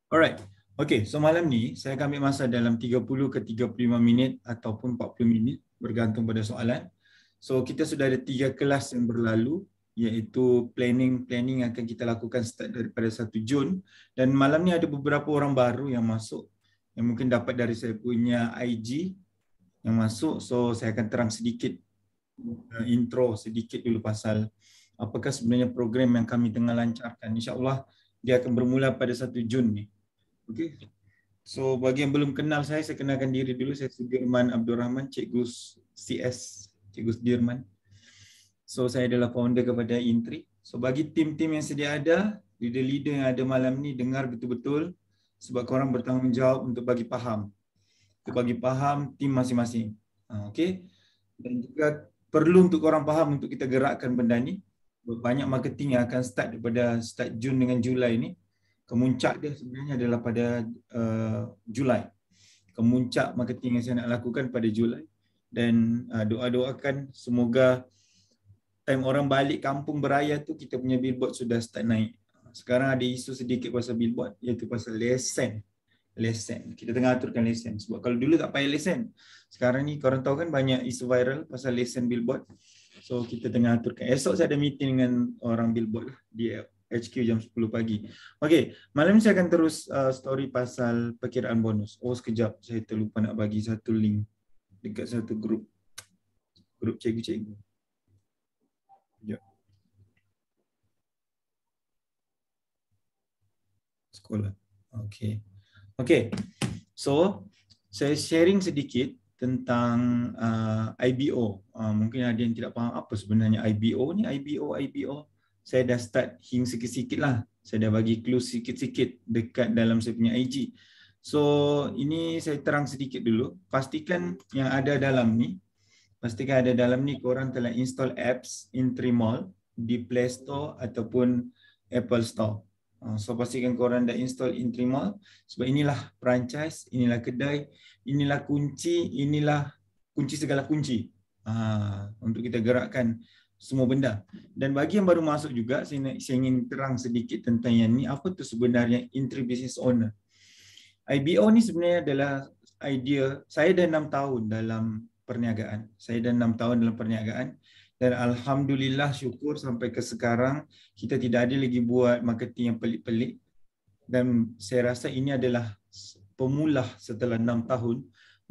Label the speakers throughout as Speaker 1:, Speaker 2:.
Speaker 1: Alright. Okay, so malam ni saya akan ambil masa dalam 30 ke 35 minit ataupun 40 minit bergantung pada soalan. So kita sudah ada 3 kelas yang berlalu, iaitu planning akan kita lakukan start daripada 1 Jun, dan malam ni ada beberapa orang baru yang masuk yang mungkin dapat dari saya punya IG yang masuk. So saya akan terang sedikit intro sedikit dulu pasal apakah sebenarnya program yang kami tengah lancarkan. InsyaAllah dia akan bermula pada 1 Jun ni. Okay. So bagi yang belum kenal saya kenalkan diri dulu. Saya Sudirman Abdul Rahman, Cikgu CS, Cikgu Sudirman. So saya adalah founder kepada Intri. So bagi tim-tim yang sedia ada, leader-leader yang ada malam ni, dengar betul-betul sebab korang bertanggungjawab untuk bagi faham. Untuk bagi faham tim masing-masing. Okay. Dan juga perlu untuk korang faham untuk kita gerakkan benda ni. Banyak marketing yang akan start daripada start Jun dengan Julai ni. Kemuncak dia sebenarnya adalah pada Julai. Kemuncak marketing yang saya nak lakukan pada Julai. Dan doa-doakan semoga time orang balik kampung beraya tu kita punya billboard sudah start naik. Sekarang ada isu sedikit pasal billboard, iaitu pasal lesen. Lesen. Kita tengah aturkan lesen. Sebab kalau dulu tak payah lesen. Sekarang ni korang tahu kan banyak isu viral pasal lesen billboard. So kita tengah aturkan. Esok saya ada meeting dengan orang billboard di HQ jam 10 pagi. Okey, malam ni saya akan terus story pasal perkiraan bonus. Oh sekejap, saya terlupa nak bagi satu link dekat satu grup cikgu-cikgu. Sekejap. Sekolah. Okey. Okey. So, saya sharing sedikit tentang IBO. Mungkin ada yang tidak faham apa sebenarnya IBO ni. IBO. Saya dah start hint sikit-sikit lah. Saya dah bagi clue sikit-sikit dekat dalam saya punya IG. So, ini saya terang sedikit dulu. Pastikan yang ada dalam ni, korang telah install apps Intri Mall di Play Store ataupun Apple Store. So, pastikan korang dah install Intri Mall sebab inilah franchise, inilah kedai, inilah kunci segala kunci untuk kita gerakkan semua benda. Dan bagi yang baru masuk juga, saya ingin terang sedikit tentang yang ni. Apa tu sebenarnya Intri Business Owner? IBO ni sebenarnya adalah idea. Saya dah 6 tahun dalam perniagaan. Dan alhamdulillah syukur sampai ke sekarang kita tidak ada lagi buat marketing yang pelik-pelik. Dan saya rasa ini adalah pemula setelah 6 tahun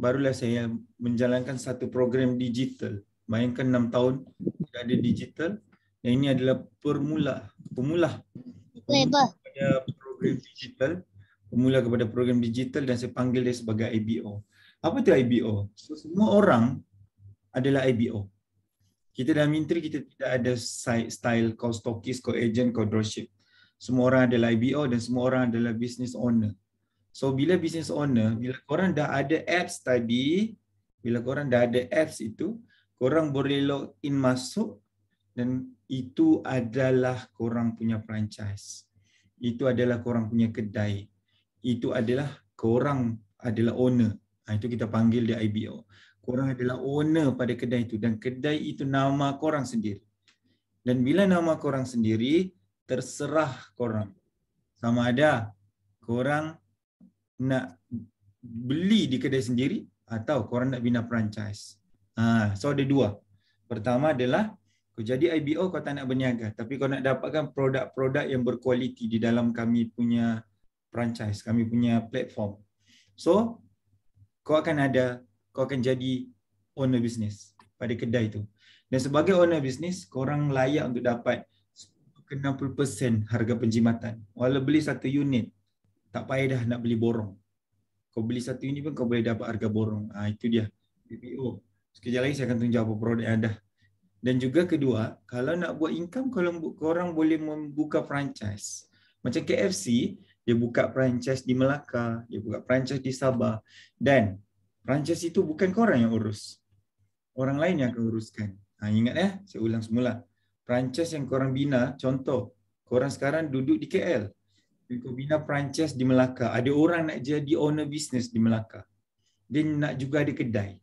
Speaker 1: barulah saya menjalankan satu program digital. Bayangkan 6 tahun tidak ada digital. Dan ini adalah pemula kepada program digital dan saya panggil dia sebagai IBO. Apa tu IBO? So, semua orang adalah IBO. Kita dalam Intri kita tidak ada style kau stokis, kau agent, kau dropship. Semua orang adalah IBO dan semua orang adalah business owner. So bila business owner, bila korang dah ada apps tadi, korang boleh log in masuk dan itu adalah korang punya franchise. Itu adalah korang punya kedai. Itu adalah korang adalah owner. Itu kita panggil dia IBO. Korang adalah owner pada kedai itu dan kedai itu nama korang sendiri. Dan bila nama korang sendiri, terserah korang. Sama ada korang nak beli di kedai sendiri atau korang nak bina franchise. So ada dua. Pertama adalah kau jadi IBO kau tak nak berniaga, tapi kau nak dapatkan produk-produk yang berkualiti di dalam kami punya franchise, kami punya platform. So kau akan jadi owner business pada kedai itu. Dan sebagai owner business, korang layak untuk dapat 60% harga penjimatan. Walau beli satu unit, tak payah dah nak beli borong. Kau beli satu unit pun kau boleh dapat harga borong. Itu dia. BPO. Sekejap lagi saya akan tunjuk apa produk yang ada. Dan juga kedua, kalau nak buat income, korang boleh membuka franchise. Macam KFC, dia buka franchise di Melaka, dia buka franchise di Sabah. Dan franchise itu bukan korang yang urus. Orang lain yang akan uruskan. Ingat saya ulang semula. Franchise yang korang bina, contoh, korang sekarang duduk di KL. Kau bina franchise di Melaka. Ada orang nak jadi owner business di Melaka. Dia nak juga ada kedai.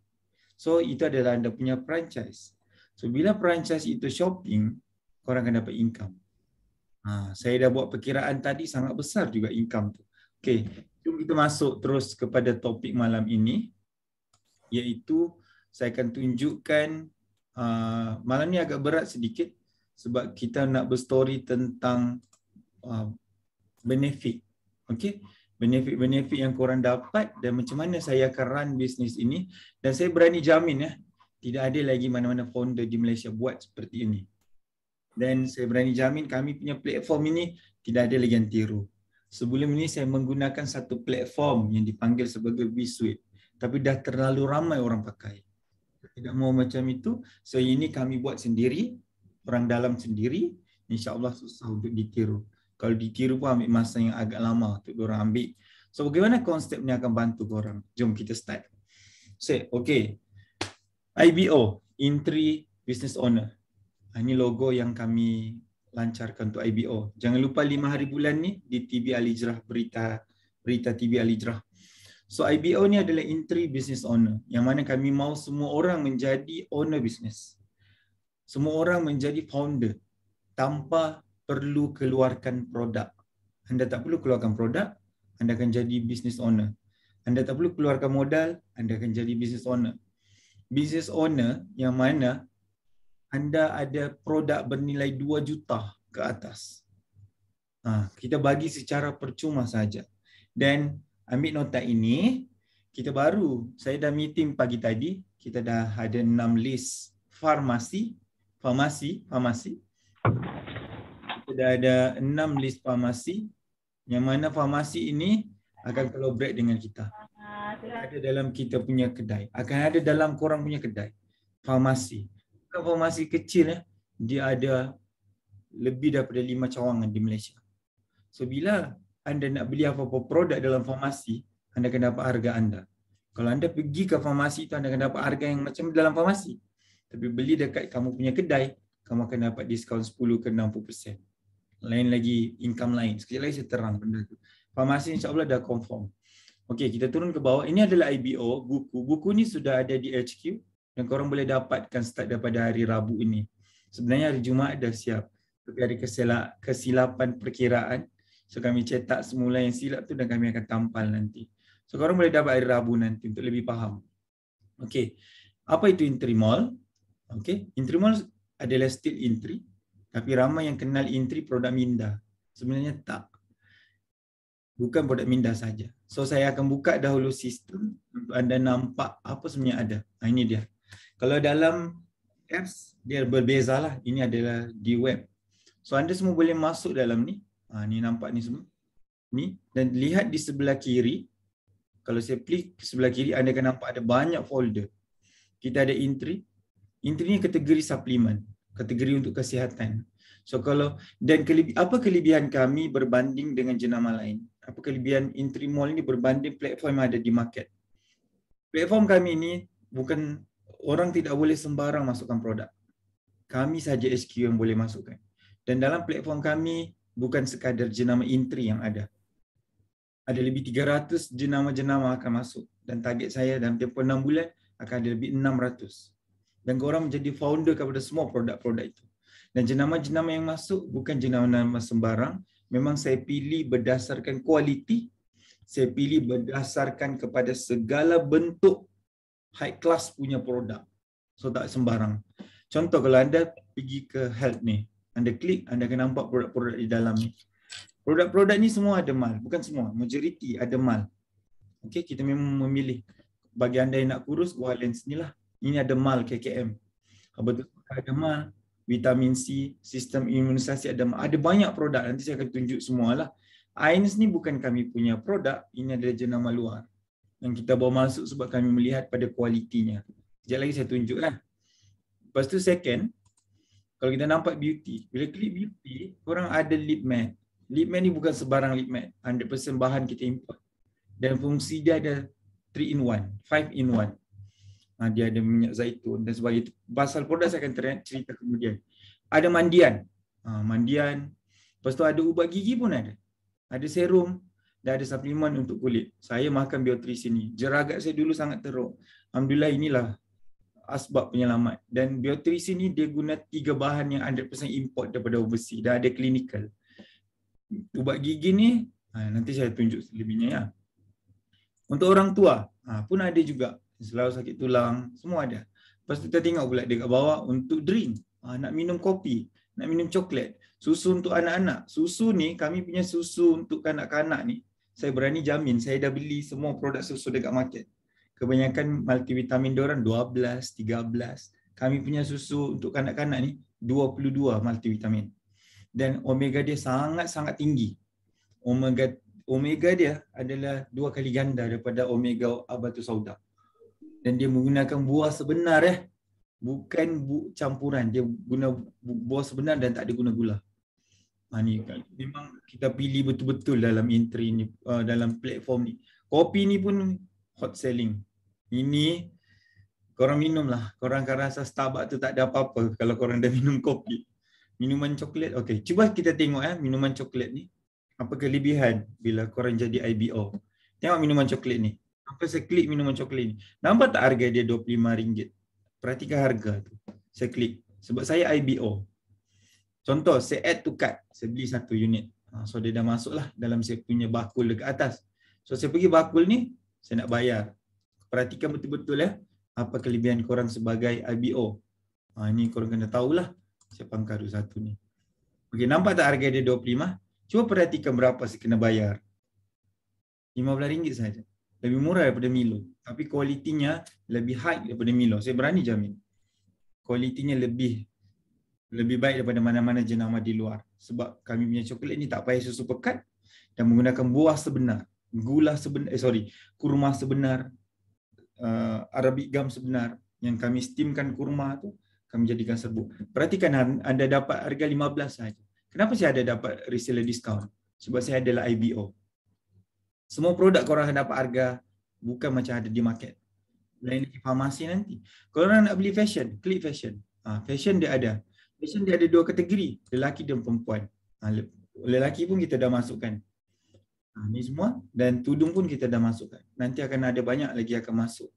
Speaker 1: So, itu adalah anda punya franchise. So, bila franchise itu shopping, korang akan dapat income. Saya dah buat perkiraan tadi, sangat besar juga income tu. Okey, jom kita masuk terus kepada topik malam ini, iaitu saya akan tunjukkan malam ni agak berat sedikit sebab kita nak berstory tentang benefit. Okey, benefit-benefit yang korang dapat dan macam mana saya akan run bisnes ini, dan saya berani jamin tidak ada lagi mana-mana founder di Malaysia buat seperti ini. Dan saya berani jamin kami punya platform ini tidak ada lagi yang tiru. Sebelum ini saya menggunakan satu platform yang dipanggil sebagai V-Suite, tapi dah terlalu ramai orang pakai. Tidak mau macam itu, so ini kami buat sendiri, orang dalam sendiri, insya-Allah susah untuk ditiru. Kalau ditiru pun ambil masa yang agak lama untuk diorang ambil. So bagaimana konsep ni akan bantu korang? Jom kita start. Okay. IBO, Intri Business Owner. Ini logo yang kami lancarkan untuk IBO. Jangan lupa 5 hari bulan ni di TV Al-Hijrah, berita TV Al-Hijrah. So IBO ni adalah Intri Business Owner, yang mana kami mahu semua orang menjadi owner business. Semua orang menjadi founder tanpa perlu keluarkan produk. Anda tak perlu keluarkan produk, anda akan jadi business owner. Anda tak perlu keluarkan modal, anda akan jadi business owner. Business owner yang mana anda ada produk bernilai 2 juta ke atas. Kita bagi secara percuma saja. Dan ambil nota ini, saya dah meeting pagi tadi, kita dah ada 6 list farmasi. Kita dah ada 6 list farmasi, yang mana farmasi ini akan collaborate dengan kita. Ada dalam kita punya kedai, akan ada dalam korang punya kedai. Farmasi. Bukan farmasi kecil, dia ada lebih daripada 5 cawangan di Malaysia. So bila anda nak beli apa-apa produk dalam farmasi, anda akan dapat harga anda. Kalau anda pergi ke farmasi itu, anda akan dapat harga yang macam dalam farmasi. Tapi beli dekat kamu punya kedai, kamu akan dapat diskaun 10 ke 60%. Lain lagi income lain. Sekejap lagi saya terang benda tu. Farmasi insya-Allah dah confirm. Okey, kita turun ke bawah. Ini adalah IBO, buku. Buku ni sudah ada di HQ dan korang boleh dapatkan start daripada hari Rabu ini. Sebenarnya hari Jumaat dah siap. Tapi ada kesilapan perkiraan. So kami cetak semula yang silap tu dan kami akan tampal nanti. So korang boleh dapat hari Rabu nanti untuk lebih faham. Okey. Apa itu Intri Mall? Okey, Intri Mall adalah still Intri. Tapi ramai yang kenal Intri produk Minda. Sebenarnya tak. Bukan produk Minda saja. So saya akan buka dahulu sistem untuk anda nampak apa sebenarnya ada. Ini dia. Kalau dalam apps dia berbezalah. Ini adalah di web. So anda semua boleh masuk dalam ni. Ni nampak ni semua. Ni, dan lihat di sebelah kiri. Kalau saya klik ke sebelah kiri, anda akan nampak ada banyak folder. Kita ada Intri. Intri ni kategori suplemen. Kategori untuk kesihatan. So kalau apa kelebihan kami berbanding dengan jenama lain? Apa kelebihan Intri Mall ni berbanding platform yang ada di market? Platform kami ni bukan, orang tidak boleh sembarang masukkan produk. Kami saja HQ yang boleh masukkan. Dan dalam platform kami bukan sekadar jenama Intri yang ada. Ada lebih 300 jenama-jenama akan masuk, dan target saya dalam tempoh 6 bulan akan ada lebih 600. Dan korang menjadi founder kepada semua produk-produk itu. Dan jenama-jenama yang masuk bukan jenama-jenama sembarang. Memang saya pilih berdasarkan kualiti. Saya pilih berdasarkan kepada segala bentuk high class punya produk. So tak sembarang. Contoh kalau anda pergi ke health ni, anda klik, anda akan nampak produk-produk di dalam ni. Produk-produk ni semua ada mal. Bukan semua, majoriti ada mal. Okey, kita memang memilih. Bagi anda yang nak kurus, Wallens ni lah. Ini ada mal KKM. Betul, ada mal, vitamin C, sistem imunisasi ada mal. Ada banyak produk, nanti saya akan tunjuk semualah. Ains ni bukan kami punya produk, ini adalah jenama luar. Yang kita bawa masuk sebab kami melihat pada kualitinya. Sekejap lagi saya tunjuklah. Lepas tu second, kalau kita nampak beauty, bila klik beauty, korang ada lip matte. Lip matte ni bukan sebarang lip matte, 100% bahan kita import. Dan fungsi dia ada 3 in 1, 5 in 1. Dia ada minyak zaitun dan sebagainya. Pasal produk saya akan cerita kemudian. Ada mandian. Mandian. Lepas tu ada ubat gigi pun ada. Ada serum dan ada suplemen untuk kulit. Saya makan Biotree sini. Jeragat saya dulu sangat teruk. Alhamdulillah inilah asbab penyelamat. Dan Biotree sini dia guna 3 bahan yang 100% import daripada overseas. Dan ada clinical. Ubat gigi ni Nanti saya tunjuk selebihnya ya. Untuk orang tua pun ada juga. Selalu sakit tulang, semua ada. Lepas tu kita tengok pula dekat bawah untuk drink. Nak minum kopi, nak minum coklat. Susu untuk anak-anak. Susu ni, kami punya susu untuk kanak-kanak ni, saya berani jamin, saya dah beli semua produk susu dekat market. Kebanyakan multivitamin diorang 12, 13. Kami punya susu untuk kanak-kanak ni 22 multivitamin. Dan omega dia sangat-sangat tinggi. Omega dia adalah 2 kali ganda daripada omega batu sauda. Dan dia menggunakan buah sebenar bukan campuran. Dia guna buah sebenar dan tak ada guna gula. Ni memang kita pilih betul-betul dalam entry ni, dalam platform ni. Kopi ni pun hot selling. Ini korang minum lah. Korang akan rasa Starbucks tu tak ada apa-apa kalau korang dah minum kopi. Minuman coklat, okey. Cuba kita tengok minuman coklat ni. Apa kelebihan bila korang jadi IBO. Tengok minuman coklat ni. Apa saya klik minuman coklat ni. Nampak tak harga dia RM25? Perhatikan harga tu. Saya klik. Sebab saya IBO. Contoh, saya add to cart. Saya beli 1 unit. So dia dah masuk lah dalam saya punya bakul dekat atas. So saya pergi bakul ni, saya nak bayar. Perhatikan betul-betul apa kelebihan korang sebagai IBO. Ini korang kena tahulah. Saya pangkar dulu satu ni. Okey, nampak tak harga dia 25? Cuba perhatikan berapa saya kena bayar. RM15 saja. Lebih murah daripada Milo. Tapi kualitinya lebih high daripada Milo. Saya berani jamin. Kualitinya lebih baik daripada mana-mana jenama di luar. Sebab kami punya coklat ni tak payah susu pekat dan menggunakan buah sebenar. Kurma sebenar. Arabic gum sebenar. Yang kami steamkan kurma tu, kami jadikan serbuk. Perhatikan anda dapat harga 15 saja. Kenapa saya ada dapat reseller discount? Sebab saya adalah IBO. Semua produk korang akan dapat harga bukan macam ada di market. Lain di farmasi nanti. Kalau orang nak beli fashion, klik fashion. Fashion dia ada. Fashion dia ada 2 kategori, lelaki dan perempuan. Lelaki pun kita dah masukkan. Ni semua dan tudung pun kita dah masukkan. Nanti akan ada banyak lagi akan masuk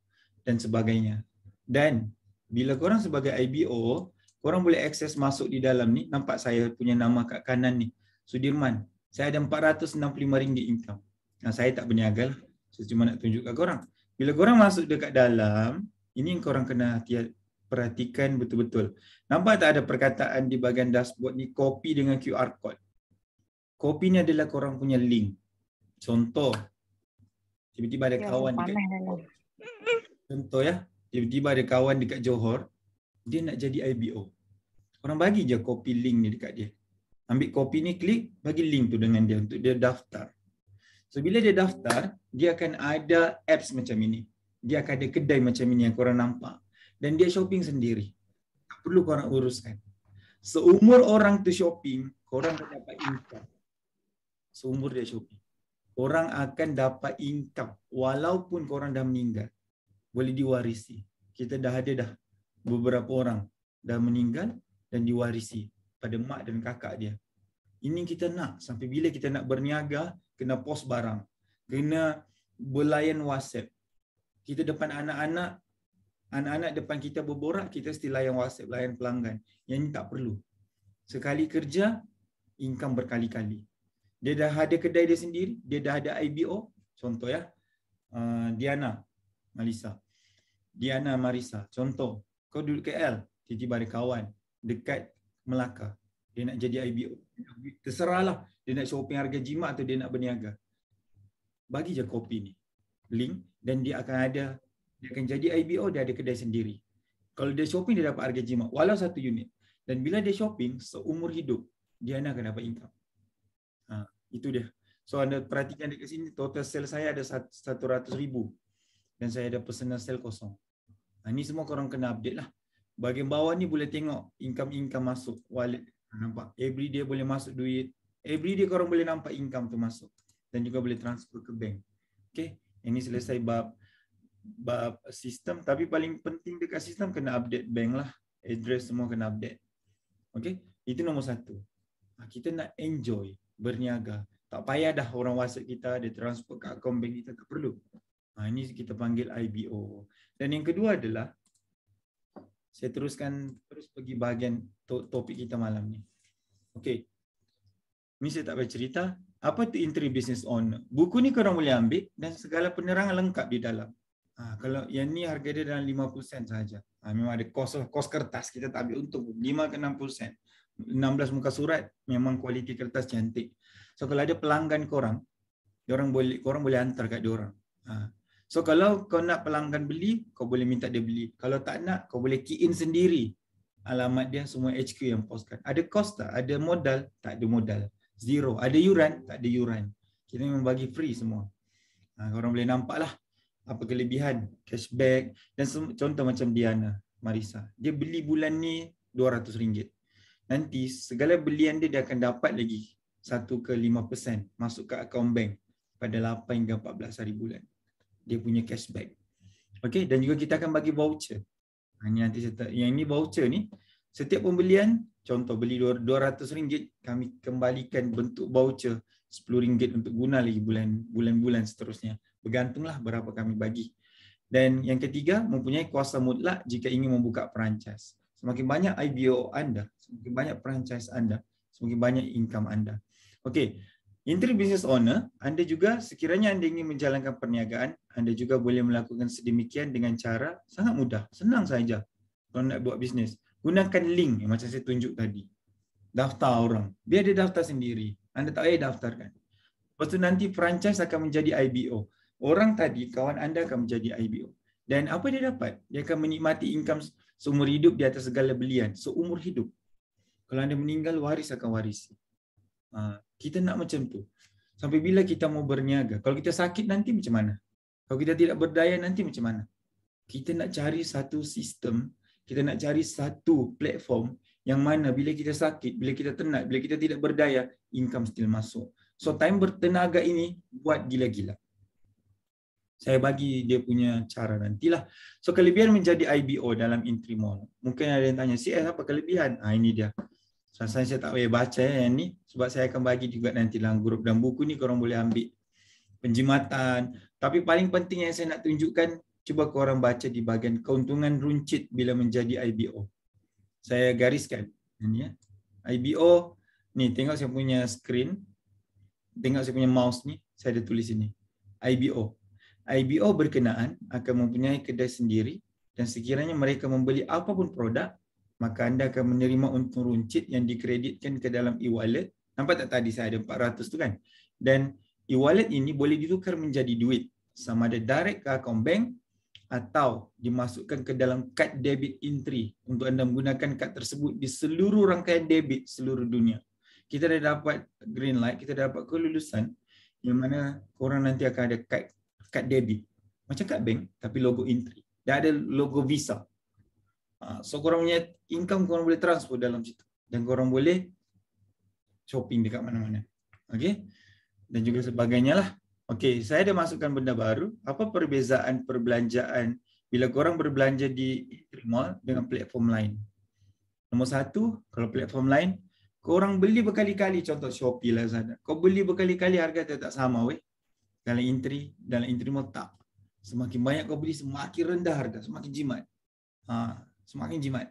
Speaker 1: dan sebagainya. Dan bila korang sebagai IBO, korang boleh akses masuk di dalam ni. Nampak saya punya nama kat kanan ni, Sudirman. Saya ada RM465 income. Saya tak berniaga lah. Saya cuma nak tunjuk kat korang. Bila korang masuk dekat dalam, ini korang kena perhatikan betul-betul. Nampak tak ada perkataan di bahagian dashboard ni, copy dengan QR code. Copy ni adalah korang punya link. Contoh, tiba-tiba ada kawan dekat tiba-tiba ada kawan dekat Johor, dia nak jadi IBO. Korang bagi je copy link ni dekat dia. Ambil copy ni, klik, bagi link tu dengan dia untuk dia daftar. So bila dia daftar, dia akan ada apps macam ini. Dia akan ada kedai macam ini yang korang nampak. Dan dia shopping sendiri. Tak perlu korang uruskan. Seumur orang tu shopping, korang akan dapat income. Seumur dia shopping. Korang akan dapat income. Walaupun korang dah meninggal. Boleh diwarisi. Kita dah ada beberapa orang dah meninggal dan diwarisi pada mak dan kakak dia. Ini kita nak. Sampai bila kita nak berniaga, kena post barang. Kena berlayan WhatsApp. Kita depan anak-anak depan kita berborak, kita mesti layan WhatsApp, layan pelanggan. Yang ini tak perlu. Sekali kerja, income berkali-kali. Dia dah ada kedai dia sendiri, dia dah ada IBO. Contoh Diana Marisa. Contoh, kau duduk KL, tiba-tiba ada kawan dekat Melaka. Dia nak jadi IBO. Terserahlah. Dia nak shopping harga jimat atau dia nak berniaga. Bagi je kopi ni. Link. Dan dia akan jadi IBO, dia ada kedai sendiri. Kalau dia shopping, dia dapat harga jimat. Walau 1 unit. Dan bila dia shopping, seumur hidup, dia akan dapat income. Itu dia. So anda perhatikan dekat sini, total sale saya ada 100,000. Dan saya ada personal sale kosong. Ini semua korang kena update lah. Bahagian bawah ni boleh tengok income masuk. Wallet. Nampak? Every day boleh masuk duit. Every day korang boleh nampak income tu masuk. Dan juga boleh transfer ke bank. Okay. Ini selesai bab sistem. Tapi paling penting dekat sistem kena update bank lah. Address semua kena update. Okay. Itu nombor 1. Kita nak enjoy berniaga. Tak payah dah orang WhatsApp kita, dia transfer ke akaun bank kita. Tak perlu. Ini kita panggil IBO. Dan yang kedua adalah, saya terus pergi bahagian topik kita malam ni. Okey. Ni saya tak boleh cerita. apa tu entry business owner? Buku ni korang boleh ambil dan segala penerangan lengkap di dalam. Kalau yang ni harga dia dalam 50 sen sahaja. Memang ada kos kertas, kita tak ambil untung 5 ke 60 sen. 16 muka surat, memang kualiti kertas cantik. So kalau ada pelanggan korang boleh hantar kat diorang. So kalau kau nak pelanggan beli, kau boleh minta dia beli. Kalau tak nak, kau boleh key in sendiri alamat dia, semua HQ yang postkan. Ada kos tak? Ada modal? Tak ada modal. Zero. Ada yuran? Tak ada yuran. Kita memang bagi free semua. Korang boleh nampak lah apa kelebihan, cashback dan contoh macam Diana Marisa. Dia beli bulan ni RM200. Nanti segala belian dia akan dapat lagi 1 ke 5% masuk ke akaun bank pada 8 hingga 14 hari bulan. Dia punya cashback. Okey, dan juga kita akan bagi voucher. Yang ini voucher ni, setiap pembelian, contoh beli RM200, kami kembalikan bentuk voucher RM10 untuk guna lagi bulan-bulan seterusnya. Bergantunglah berapa kami bagi. Dan yang ketiga, mempunyai kuasa mutlak jika ingin membuka franchise. Semakin banyak IBO anda, semakin banyak franchise anda, semakin banyak income anda. Okey, entry business owner, anda juga sekiranya anda ingin menjalankan perniagaan, anda juga boleh melakukan sedemikian dengan cara sangat mudah, senang saja. Kalau nak buat bisnes, gunakan link yang macam saya tunjuk tadi. Daftar orang, dia ada daftar sendiri. Anda tak payah daftarkan. Lepas tu nanti franchise akan menjadi IBO. Orang tadi, kawan anda akan menjadi IBO. Dan apa dia dapat? Dia akan menikmati income seumur hidup di atas segala belian. Seumur hidup. Kalau anda meninggal, waris akan warisi. Kita nak macam tu. Sampai bila kita mau berniaga? Kalau kita sakit nanti macam mana? Kalau kita tidak berdaya nanti macam mana? Kita nak cari satu sistem, kita nak cari satu platform yang mana bila kita sakit, bila kita tenat, bila kita tidak berdaya, income still masuk. So time bertenaga ini buat gila-gila. Saya bagi dia punya cara nantilah. So kelebihan menjadi IBO dalam entry mall. Mungkin ada yang tanya, CS apa kelebihan? Ini dia. Saya tak payah baca yang ni sebab saya akan bagi juga nanti dalam grup, dan buku ni korang boleh ambil penjimatan. Tapi paling penting yang saya nak tunjukkan, cuba korang baca di bahagian keuntungan runcit bila menjadi IBO. Saya gariskan ini ya. IBO ni, tengok saya punya screen. Tengok saya punya mouse ni, saya ada tulis ini. IBO. IBO berkenaan akan mempunyai kedai sendiri dan sekiranya mereka membeli apapun produk, maka anda akan menerima untung runcit yang dikreditkan ke dalam e-wallet. Nampak tak tadi saya ada 400 tu kan? Dan e-wallet ini boleh ditukar menjadi duit. Sama ada direct ke akaun bank atau dimasukkan ke dalam kad debit entry untuk anda menggunakan kad tersebut di seluruh rangkaian debit seluruh dunia. Kita dah dapat green light, kita dah dapat kelulusan yang mana korang nanti akan ada kad debit. Macam kad bank tapi logo entry. Dah ada logo Visa. So korang punya income korang boleh transfer dalam situ. Dan korang boleh shopping dekat mana-mana. Okay? Dan juga sebagainya lah. Okay, saya ada masukkan benda baru. Apa perbezaan perbelanjaan bila korang berbelanja di entry mall dengan platform lain? Nombor satu, kalau platform lain, korang beli berkali-kali, contoh Shopee, Lazada. Kau beli berkali-kali, harga tak sama weh. Dalam entry mall tak. Semakin banyak kau beli, semakin rendah harga, semakin jimat. Semakin jimat.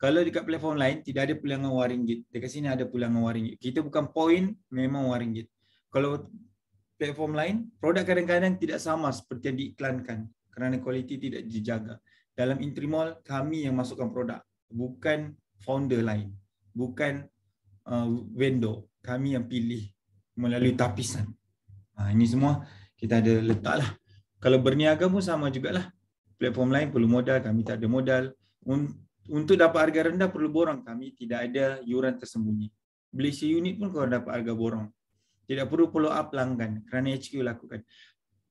Speaker 1: Kalau dekat platform lain, tidak ada pulangan RM1. Dekat sini ada pulangan RM1. Kita bukan point, memang RM1. Kalau platform lain, produk kadang-kadang tidak sama seperti yang diiklankan kerana kualiti tidak dijaga. Dalam entry mall, kami yang masukkan produk. Bukan founder lain. Bukan vendor. Kami yang pilih melalui tapisan. Ini semua kita ada letaklah. Kalau berniaga pun sama jugalah. Platform lain perlu modal, kami tak ada modal. Untuk dapat harga rendah perlu borang, kami tidak ada yuran tersembunyi. Beli unit pun kalau dapat harga borang. Tidak perlu follow up pelanggan kerana HQ lakukan.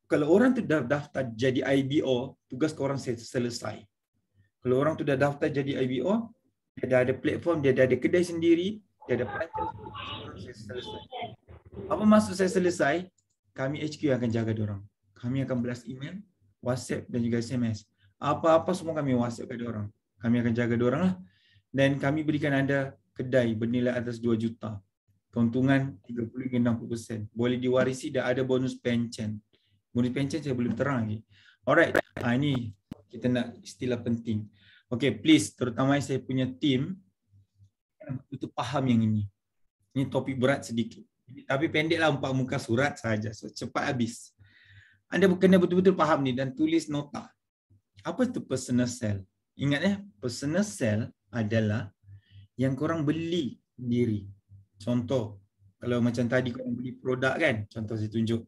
Speaker 1: Kalau orang tu dah daftar jadi IBO, tugas korang selesai. Kalau orang tu dah daftar jadi IBO, dia dah ada platform, dia dah ada kedai sendiri, dia ada franchise, selesai. Apa maksud saya selesai? Kami HQ yang akan jaga diorang. Kami akan blast email, WhatsApp dan juga SMS. Apa-apa semua kami WhatsApp ke diorang. Kami akan jaga diorang lah. Dan kami berikan anda kedai bernilai atas 2 juta. Keuntungan 30-60%. Boleh diwarisi, dah ada bonus pension. Bonus pension saya belum terang lagi. Alright, ini kita nak istilah penting. Okay, please, terutama saya punya team, itu faham yang ini. Ini topik berat sedikit. Tapi pendeklah 4 muka surat saja. So cepat habis. Anda kena betul-betul faham ni dan tulis nota. Apa tu personal sale? Ingat personal sale adalah yang korang beli sendiri. Contoh, kalau macam tadi korang beli produk kan, contoh saya tunjuk.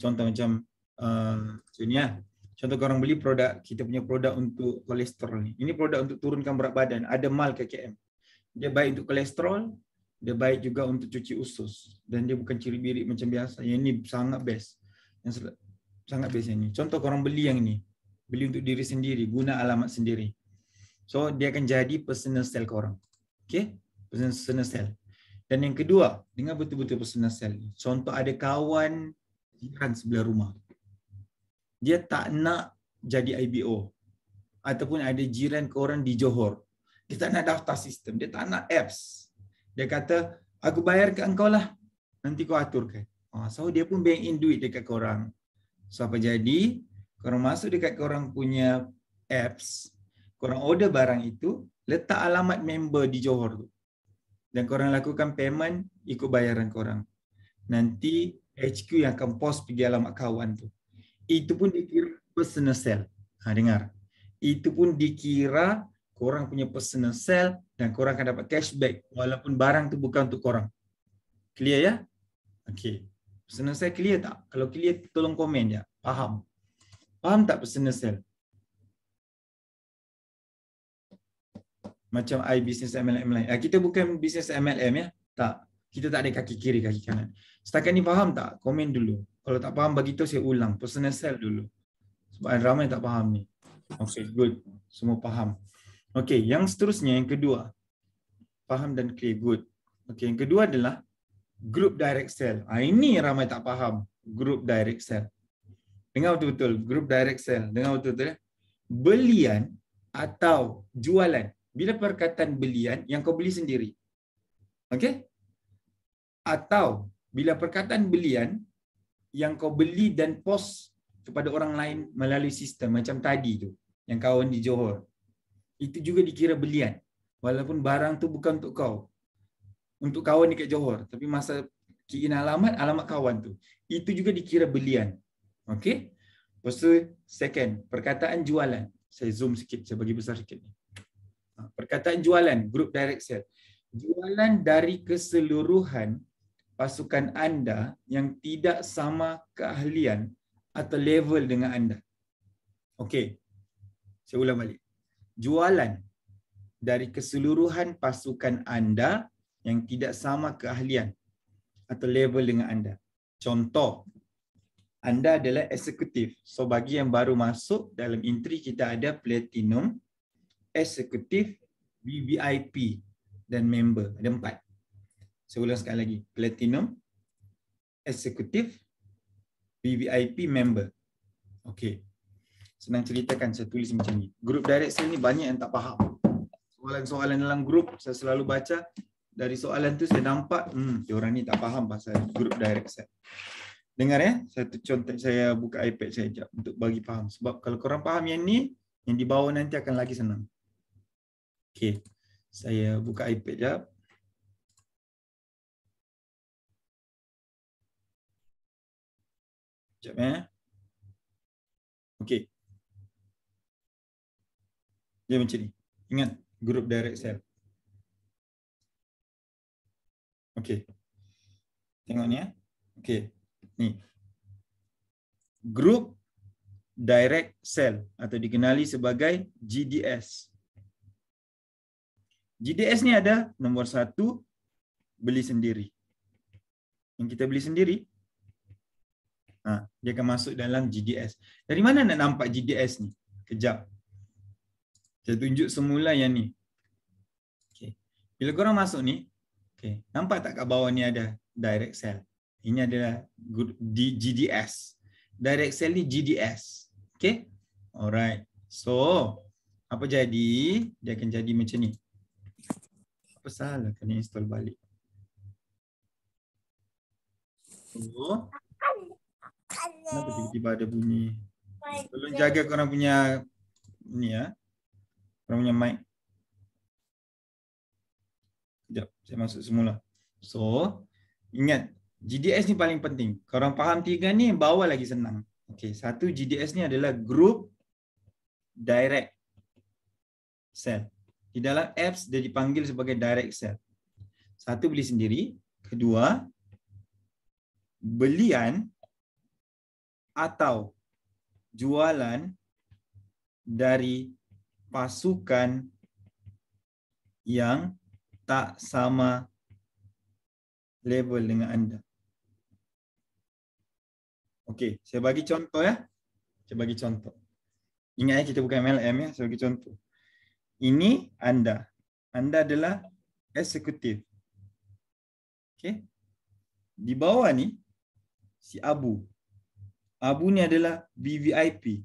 Speaker 1: Contoh macam macam ni lah. Contoh korang beli produk, kita punya produk untuk kolesterol ni. Ini produk untuk turunkan berat badan, ada mal KKM. Dia baik untuk kolesterol, dia baik juga untuk cuci usus. Dan dia bukan ciri birik macam biasa. Yang ni sangat best. Yang sangat best yang ni. Contoh korang beli yang ni. Beli untuk diri sendiri, guna alamat sendiri. So dia akan jadi personal sale korang. Okay? Personal sale. Dan yang kedua, dengar betul-betul personal sale ni. Contoh ada kawan jiran sebelah rumah. Dia tak nak jadi IBO. Ataupun ada jiran korang di Johor. Dia tak nak daftar sistem. Dia tak nak apps. Dia kata, aku bayar ke engkau lah. Nanti kau aturkan. So dia pun bank in duit dekat korang. So apa jadi? Korang masuk dekat korang punya apps. Korang order barang itu. Letak alamat member di Johor tu. Dan korang lakukan payment ikut bayaran korang. Nanti HQ yang akan post pergi alamat kawan tu. Itu pun dikira personal sale. Dengar. Itu pun dikira korang punya personal sale dan korang akan dapat cashback walaupun barang tu bukan untuk korang. Clear ya? Okey. Personal sale clear tak? Kalau clear tolong komen ya. Faham? Faham tak personal sale? Macam business MLM lain. Kita bukan business MLM ya. Tak. Kita tak ada kaki kiri, kaki kanan. Setakat ni faham tak? Komen dulu. Kalau tak faham, bagi tahu saya ulang. Personal sale dulu. Sebab ramai tak faham ni. Okay, good. Semua faham. Okay, yang seterusnya, yang kedua. Faham dan clear. Good. Okay, yang kedua adalah group direct sale. Ini ramai tak faham. Group direct sale. Dengar betul-betul. Group direct sale. Dengar betul-betul ya. Belian atau jualan. Bila perkataan belian, yang kau beli sendiri. Okay? Atau bila perkataan belian, yang kau beli dan post kepada orang lain melalui sistem macam tadi tu, yang kawan di Johor. Itu juga dikira belian. Walaupun barang tu bukan untuk kau. Untuk kawan dekat Johor. Tapi masa kirim alamat kawan tu. Itu juga dikira belian. Okey? Lepas tu, second, perkataan jualan. Saya zoom sikit, saya bagi besar sikit. Perkataan jualan, group direct sale. Jualan dari keseluruhan pasukan anda yang tidak sama keahlian atau level dengan anda. Okey. Saya ulang balik. Jualan dari keseluruhan pasukan anda yang tidak sama keahlian atau level dengan anda. Contoh, anda adalah eksekutif. So bagi yang baru masuk dalam entry kita ada platinum, eksekutif, VVIP dan member. Ada 4. Saya ulang sekali lagi. Platinum, eksekutif, VVIP, member. Okey. Senang ceritakan, saya tulis macam ni. Group direct sale ni banyak yang tak faham. Soalan-soalan dalam grup saya selalu baca. Dari soalan tu saya nampak, diorang ni tak faham pasal group direct sale. Dengar ya, saya buka iPad saya sekejap untuk bagi faham. Sebab kalau korang faham yang ni, yang di bawah nanti akan lagi senang. Okey. Saya buka iPad sekejap. Sekejap ya. Okey. Dia macam ni. Ingat, group direct sale. Okey. Tengok ni ya. Okey. Ni. Group direct sale atau dikenali sebagai GDS. GDS ni ada nombor 1, beli sendiri. Yang kita beli sendiri, dia akan masuk dalam GDS. Dari mana nak nampak GDS ni? Kejap. Saya tunjuk semula yang ni. Okay. Bila korang masuk ni, okay, nampak tak kat bawah ni ada direct sale? Ini adalah GDS. Direct sale ni GDS. Okay? Alright. So, apa jadi? Dia akan jadi macam ni. Apa salah kena install balik? So, kenapa tiba-tiba ada bunyi? Tolong jaga korang punya ni ya. Korang punya mic. Sekejap, saya masuk semula. So, ingat GDS ni paling penting. Korang faham tiga ni, bawah lagi senang. Okey, satu GDS ni adalah Group Direct Sell. Di dalam apps dia dipanggil sebagai Direct Sell. Satu, beli sendiri. Kedua, belian atau jualan dari pasukan yang tak sama level dengan anda. Okey, saya bagi contoh ya. Saya bagi contoh. Ingat ya, kita bukan MLM ya, saya bagi contoh. Ini anda. Anda adalah eksekutif. Okey. Di bawah ni si Abu. Abu ni adalah VVIP.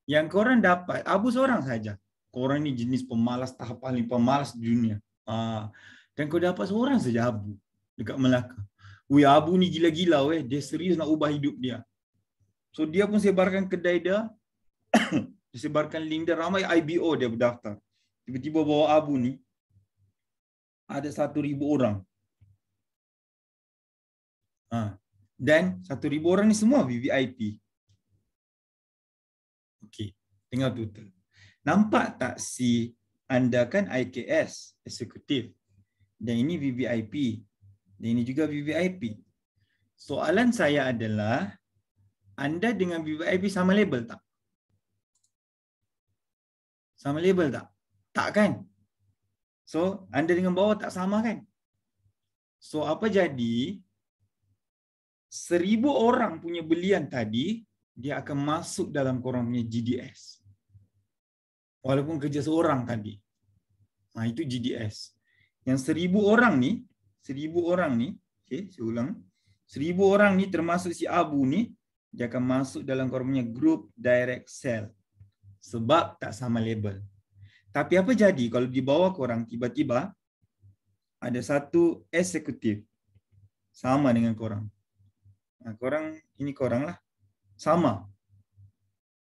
Speaker 1: Yang korang dapat, Abu seorang saja. Korang ni jenis pemalas, tahap paling pemalas di dunia. Dan kau dapat seorang saja Abu dekat Melaka. Wih, Abu ni gila-gila weh. Dia serius nak ubah hidup dia. So dia pun sebarkan kedai dia. Dia sebarkan link dia. Ramai IBO dia berdaftar. Tiba-tiba bawa Abu ni ada 1,000 orang. Dan 1,000 orang ni semua VVIP. Okey, tengok total. Nampak tak si anda kan IKS, eksekutif. Dan ini VVIP. Dan ini juga VVIP. Soalan saya adalah, anda dengan VVIP sama label tak? Sama label tak? Tak kan? So, anda dengan bawah tak sama kan? So, apa jadi? 1,000 orang punya belian tadi, dia akan masuk dalam korang punya GDS. Walaupun kerja seorang tadi. Itu GDS. Yang 1,000 orang ni, okay, saya ulang. 1,000 orang ni termasuk si Abu ni, dia akan masuk dalam korang punya group direct sell. Sebab tak sama label. Tapi apa jadi kalau di bawah korang tiba-tiba ada satu eksekutif sama dengan korang. Korang, ini korang lah. Sama.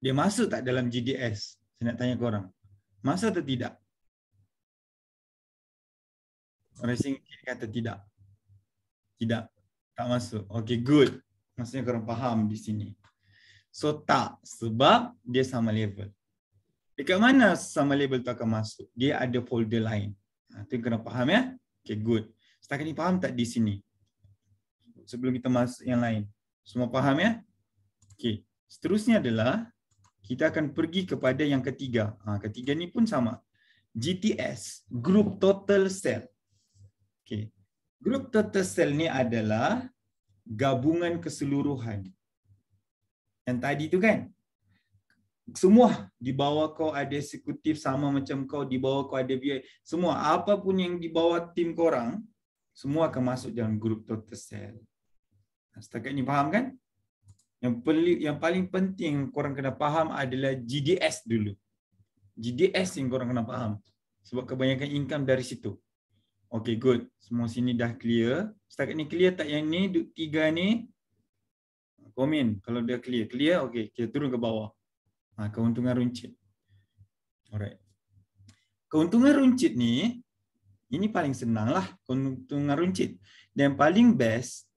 Speaker 1: Dia masuk tak dalam GDS? Saya nak tanya korang. Masuk atau tidak? Orang sini kata tidak. Tidak. Tak masuk. Okay, good. Maksudnya korang faham di sini. So tak. Sebab dia sama level. Dekat mana sama label tu akan masuk? Dia ada folder lain. Itu yang kena faham ya. Okay, good. Setakat ni faham tak di sini? Sebelum kita masuk yang lain. Semua faham ya? Okay. Seterusnya adalah kita akan pergi kepada yang ketiga. Ketiga ni pun sama. GTS, Group Total Sell. Okay. Group Total Sell ni adalah gabungan keseluruhan. Yang tadi tu kan? Semua di bawah kau ada eksekutif sama macam kau, di bawah kau ada VI. Semua, apapun yang di bawah tim korang, semua akan masuk dalam Group Total Sell. Setakat ni faham kan? Yang paling penting korang kena faham adalah GDS dulu. GDS yang korang kena faham. Sebab kebanyakan income dari situ. Okay, good. Semua sini dah clear. Setakat ni clear tak yang ni? Tiga ni? Komen kalau dah clear. Clear? Okay, kita turun ke bawah. Keuntungan runcit. Alright. Keuntungan runcit ni, ini paling senang lah. Keuntungan runcit. Dan paling best,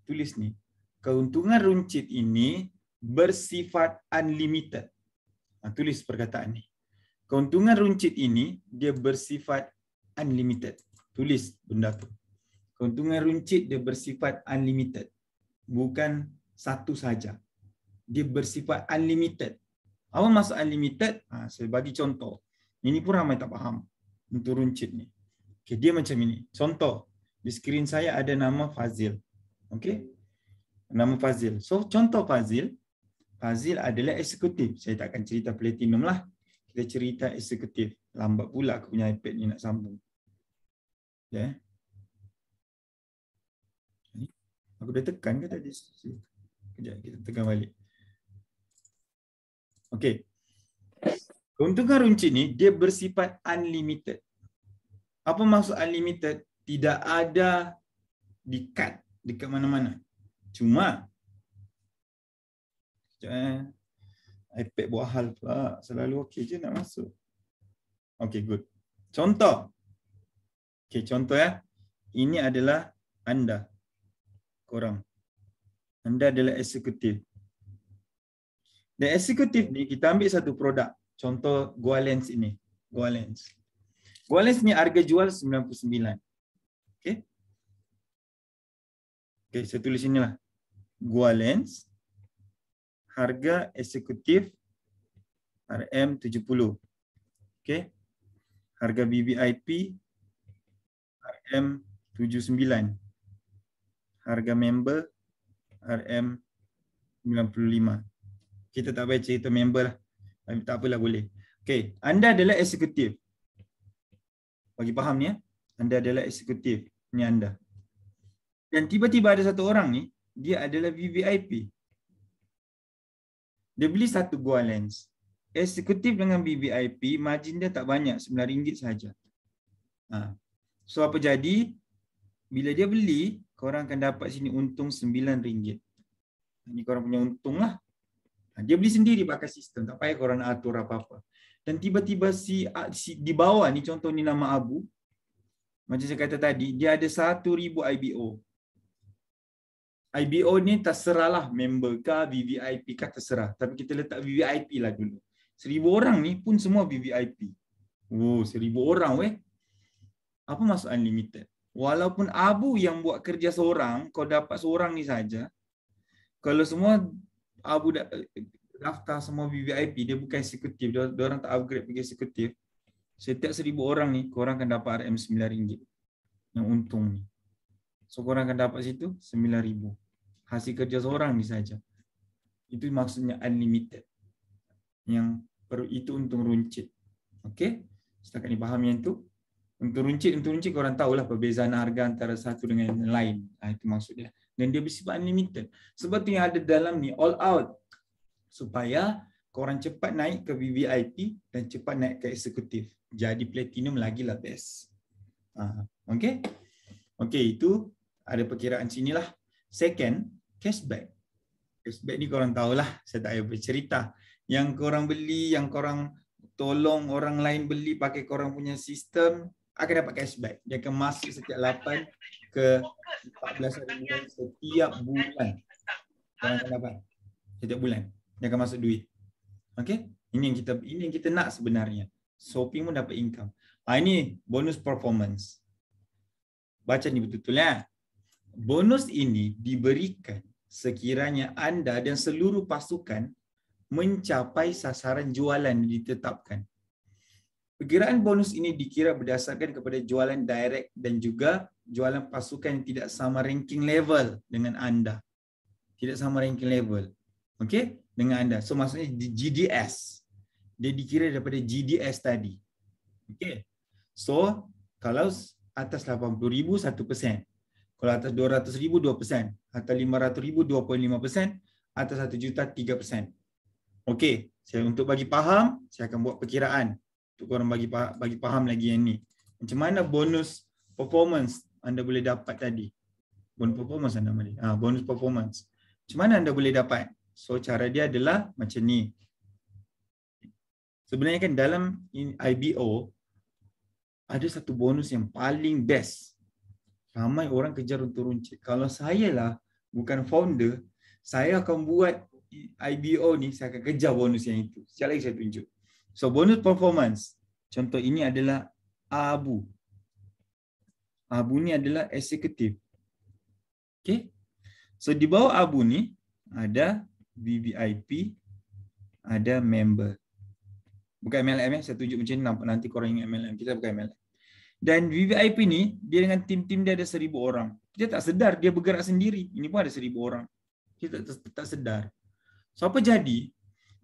Speaker 1: tulis ni. Keuntungan runcit ini bersifat unlimited. Tulis perkataan ni. Keuntungan runcit ini dia bersifat unlimited. Tulis benda tu. Keuntungan runcit dia bersifat unlimited. Bukan satu saja. Dia bersifat unlimited. Apa maksud unlimited? Saya bagi contoh. Ini pun ramai tak faham. Untuk runcit ni. Okay, dia macam ini. Contoh. Di skrin saya ada nama Fazil. Okay. Nama Fazil. So, contoh Fazil. Fazil adalah eksekutif. Saya tak akan cerita platinum lah. Kita cerita eksekutif. Lambat pula aku punya iPad ni nak sambung. Okay. Aku dah tekan ke tadi? Kejap, kita tekan balik. Okay. Keuntungan runcit ni, dia bersifat unlimited. Apa maksud unlimited? Tidak ada di-cut dekat mana-mana. Cuma iPad buat hal pula. Selalu okey je nak masuk. Okey, good. Contoh. Okey, contoh ya. Ini adalah anda. korang. Anda adalah eksekutif. Dan eksekutif ni kita ambil satu produk. Contoh Goalens ini. Goalens. Goalens ni harga jual 99. Okey. Okey, saya tulis inilah. Goalens harga eksekutif RM70. Okey. Harga VVIP RM79. Harga member RM95. Kita tak payah cerita member lah. Tak apalah boleh. Okey, anda adalah eksekutif. Bagi faham ni ya. Anda adalah eksekutif. Ni anda. Dan tiba-tiba ada satu orang ni, dia adalah VVIP. Dia beli satu Goalens. Eksekutif dengan VVIP, margin dia tak banyak, RM9 sahaja. So apa jadi? Bila dia beli, korang akan dapat sini untung RM9. Ini korang punya untung lah. Dia beli sendiri pakai sistem, tak payah korang nak atur apa-apa. Dan tiba-tiba si di bawah ni, contoh ni nama Abu. Macam saya kata tadi, dia ada 1,000 IBO. IBO ni terserahlah member ke, VVIP ke terserah. Tapi kita letak VVIP lah dulu. 1,000 orang ni pun semua VVIP. Oh, 1,000 orang weh. Apa maksud unlimited? Walaupun Abu yang buat kerja seorang, kau dapat seorang ni saja. Kalau semua Abu daftar semua VVIP, dia bukan eksekutif, dia orang tak upgrade pergi eksekutif. Setiap 1,000 orang ni, korang akan dapat RM9 yang untung ni. So korang akan dapat situ RM9,000. Hasil kerja seorang ni saja. Itu maksudnya unlimited. Yang itu untung runcit. Okey? Setakat ni faham yang tu. Untung runcit korang tahulah perbezaan harga antara satu dengan yang lain. Itu maksud dia. Dan dia bersifat unlimited. Sebab tu yang ada dalam ni all out. Supaya korang cepat naik ke VVIP dan cepat naik ke eksekutif. Jadi platinum lagilah best. Okey? Okey, itu ada perkiraan sinilah. Second, cashback. Cashback ni korang tahulah, saya tak payah bercerita. Yang korang beli, yang korang tolong orang lain beli pakai korang punya sistem, akan dapat cashback. Dia akan masuk setiap 8 ke 14 hari bulan setiap bulan. Korang akan dapat setiap bulan. Dia akan masuk duit. Okey? Ini yang kita nak sebenarnya. Shopee pun dapat income. Ini bonus performance. Baca ni betul-betul ya. Bonus ini diberikan sekiranya anda dan seluruh pasukan mencapai sasaran jualan yang ditetapkan. Perkiraan bonus ini dikira berdasarkan kepada jualan direct dan juga jualan pasukan yang tidak sama ranking level dengan anda. Tidak sama ranking level. Okey? Dengan anda. So maksudnya GDS. Dia dikira daripada GDS tadi. Okey. So kalau atas 80,000 1%. Kalau atas 200,000 2%. Atas 500,000 2.5%. Atas 1 juta 3%. Okey, untuk bagi faham, saya akan buat perkiraan. Untuk korang bagi faham lagi yang ni. Macam mana bonus performance anda boleh dapat tadi? Bonus performance anda boleh. Bonus performance. Macam mana anda boleh dapat? So cara dia adalah macam ni. Sebenarnya kan dalam IBO ada satu bonus yang paling best. Ramai orang kejar untuk runcit. Kalau saya lah bukan founder, saya akan buat IBO ni, saya akan kejar bonus yang itu. Sekali lagi saya tunjuk. So bonus performance. Contoh ini adalah Abu. Abu ni adalah eksekutif. Okay. So di bawah Abu ni ada VVIP, ada member. Bukan MLM, saya tunjuk macam ni, nampak nanti korang ingat MLM. Kita bukan MLM. Dan VVIP ni, dia dengan tim-tim dia ada 1,000 orang. Kita tak sedar dia bergerak sendiri. Ini pun ada 1,000 orang. Kita tak sedar. So apa jadi?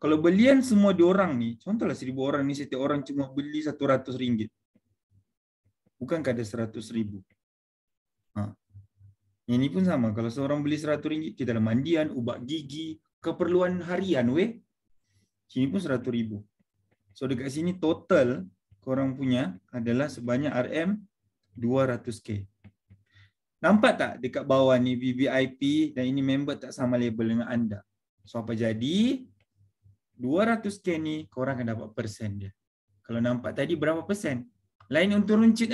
Speaker 1: Kalau belian semua diorang ni, contohlah 1,000 orang ni, setiap orang cuma beli RM100. Bukankah ada 100,000? Yang ni pun sama. Kalau seorang beli RM100, kita ada mandian, ubat gigi, keperluan harian weh. Sini pun RM100,000. So dekat sini total korang punya adalah sebanyak RM200K. Nampak tak dekat bawah ni VVIP dan ini member tak sama label dengan anda. So apa jadi? 200K ni korang akan dapat persen dia. Kalau nampak tadi berapa persen? Lain untuk runcit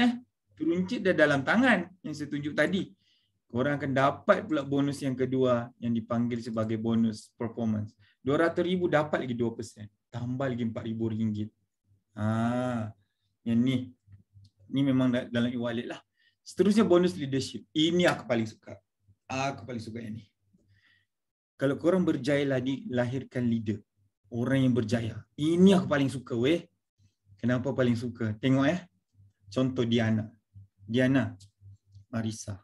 Speaker 1: Runcit dah dalam tangan yang saya tunjuk tadi. korang akan dapat pula bonus yang kedua yang dipanggil sebagai bonus performance. 200,000 dapat lagi 2%. Tambah lagi RM4,000. Yang ni memang dalam e-wallet lah. Seterusnya bonus leadership. Ini aku paling suka. Aku paling suka yang ni. Kalau korang berjaya lahirkan leader, orang yang berjaya. Ini aku paling suka weh. Kenapa paling suka? Tengok contoh Diana. Diana, Marissa.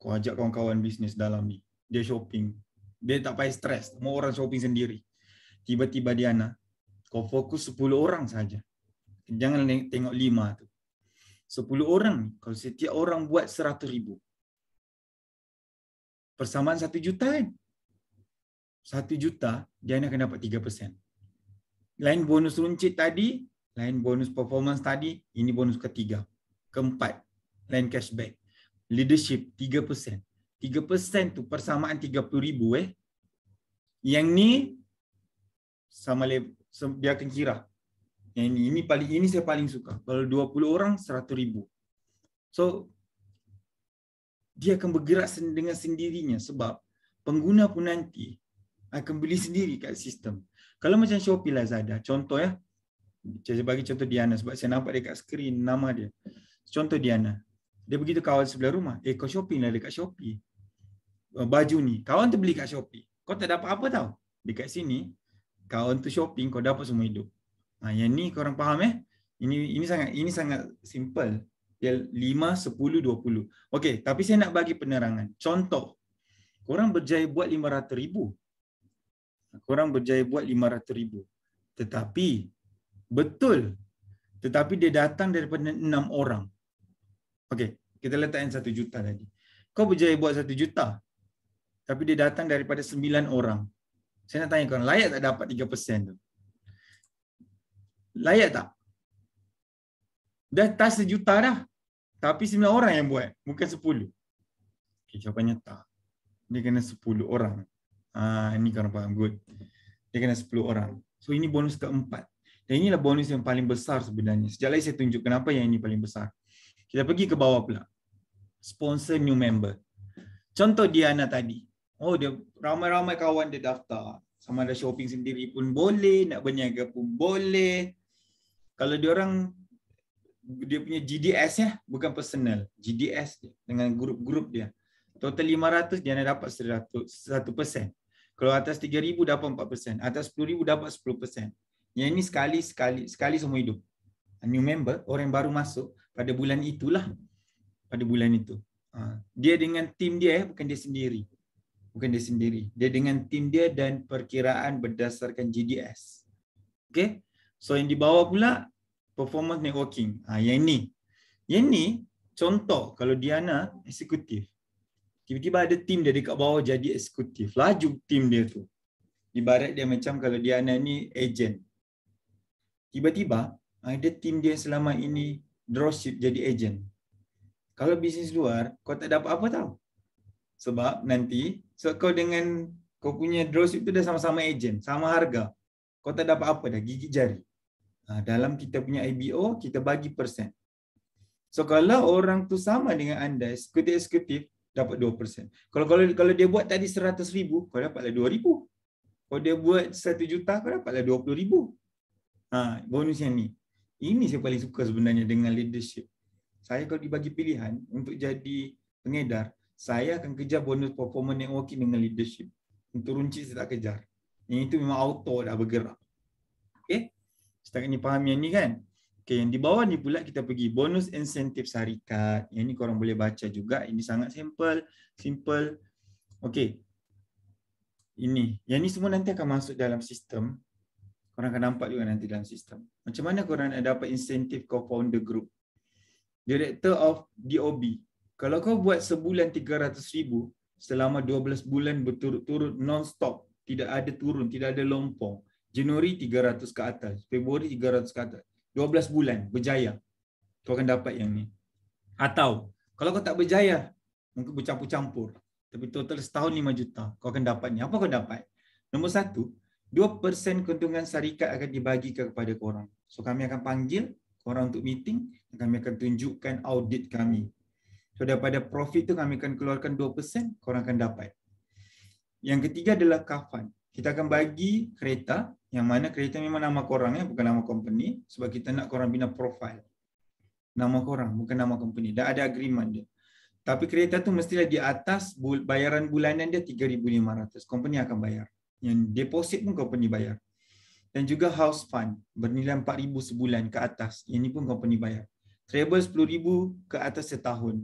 Speaker 1: Kau ajak kawan-kawan bisnes dalam ni. Dia shopping. Dia tak payah stres. Semua orang shopping sendiri. Tiba-tiba Diana, kau fokus 10 orang saja. Jangan tengok 5 tu. 10 orang, kalau setiap orang buat 100,000. Persamaan 1 juta kan? 1 juta, Diana akan dapat 3%. Lain bonus runcit tadi, lain bonus performance tadi, ini bonus ketiga. Keempat, lain cashback. Leadership 3%. 3% tu persamaan 30,000 Yang ni sama dia akan kira. Yang ini saya paling suka. Kalau 20 orang 100,000. So dia akan bergerak dengan sendirinya sebab pengguna pun nanti akan beli sendiri kat sistem. Kalau macam Shopee, Lazada, contoh saya bagi contoh Diana sebab saya nampak dekat skrin nama dia. Contoh Diana. Dia begitu kawan sebelah rumah, kau shopping lah dekat Shopee. Baju ni, kawan tu beli kat Shopee. Kau tak dapat apa tau. Dekat sini, kawan tu shopping, kau dapat semua hidup. Yang ni korang faham Ini sangat simple. Dia 5, 10, 20. Okey, tapi saya nak bagi penerangan. Contoh, korang berjaya buat 500,000. Korang berjaya buat 500,000. Tetapi, betul. Tetapi dia datang daripada 6 orang. Okey, kita letak yang 1 juta tadi. Kau berjaya buat 1 juta. Tapi dia datang daripada 9 orang. Saya nak tanya korang, layak tak dapat 3% tu? Layak tak? Dah tas 1 juta dah. Tapi 9 orang yang buat. Bukan 10. Okay, jawapannya tak. Dia kena 10 orang. Ini korang faham. Good. Dia kena 10 orang. So ini bonus keempat. Dan inilah bonus yang paling besar sebenarnya. Sekejap lagi saya tunjuk kenapa yang ini paling besar. Kita pergi ke bawah pula. Sponsor new member. Contoh Diana tadi. Dia ramai-ramai kawan dia daftar. Sama ada shopping sendiri pun boleh. Nak berniaga pun boleh. Kalau dia punya GDS bukan personal, GDS dengan grup-grup dia. Total 500 dia nak dapat 1%. Kalau atas 3,000 dapat 4%, atas 10,000 dapat 10%. Yang ini sekali seumur hidup. New member, orang yang baru masuk pada bulan itulah. Pada bulan itu. Dia dengan tim dia bukan dia sendiri. Bukan dia sendiri. Dia dengan tim dia dan perkiraan berdasarkan GDS. Okay? So yang di bawah pula performance networking. Yang ni contoh kalau Diana eksekutif. Tiba-tiba ada tim dia dekat bawah jadi eksekutif. Laju tim dia tu. Ibarat dia macam kalau Diana ni agent. Tiba-tiba ada tim dia selama ini dropship jadi agent. Kalau bisnes luar, kau tak dapat apa tau. Sebab nanti kau dengan kau punya dropship tu dah sama-sama agent, sama harga. Kau tak dapat apa dah, gigit jari. Dalam kita punya IBO, kita bagi persen. So kalau orang tu sama dengan anda, eksekutif dapat 2%. Kalau dia buat tadi 100,000, kau dapatlah 2,000. Kalau dia buat 1 juta, kau dapatlah 20,000. Bonus yang ni. Ini saya paling suka sebenarnya dengan leadership. Saya kalau dibagi pilihan untuk jadi pengedar, saya akan kejar bonus performance networking dengan leadership. Untuk runcit saya tak kejar. Yang itu memang auto dah bergerak. Okay? Setakat ni faham yang ni kan? Okay, yang di bawah ni pula kita pergi bonus insentif syarikat. Yang ni korang boleh baca juga. Ini sangat simple. Okay. Ini. Yang ni semua nanti akan masuk dalam sistem. Korang akan nampak juga nanti dalam sistem. Macam mana korang nak dapat insentif co-founder group? Director of DOB. Kalau kau buat sebulan 300,000, selama 12 bulan berturut-turut non-stop. Tidak ada turun, tidak ada lompong. Januari 300 ke atas, Februari 300 ke atas. 12 bulan berjaya. Kau akan dapat yang ni. Atau kalau kau tak berjaya, mungkin bercampur-campur. Tapi total setahun 5 juta, kau akan dapat ni. Apa kau dapat? Nombor 1, 2% keuntungan syarikat akan dibagikan kepada korang. So kami akan panggil korang untuk meeting, kami akan tunjukkan audit kami. So daripada profit tu kami akan keluarkan 2%, korang akan dapat. Yang ketiga adalah kafan. Kita akan bagi kereta, yang mana kereta memang nama korang bukan nama company, sebab kita nak korang bina profile. Nama korang, bukan nama company. Dah ada agreement dia. Tapi kereta tu mestilah di atas bayaran bulanan dia 3,500. Company akan bayar. Yang deposit pun company bayar. Dan juga house fund bernilai 4,000 sebulan ke atas. Ini pun company bayar. Travel 10,000 ke atas setahun.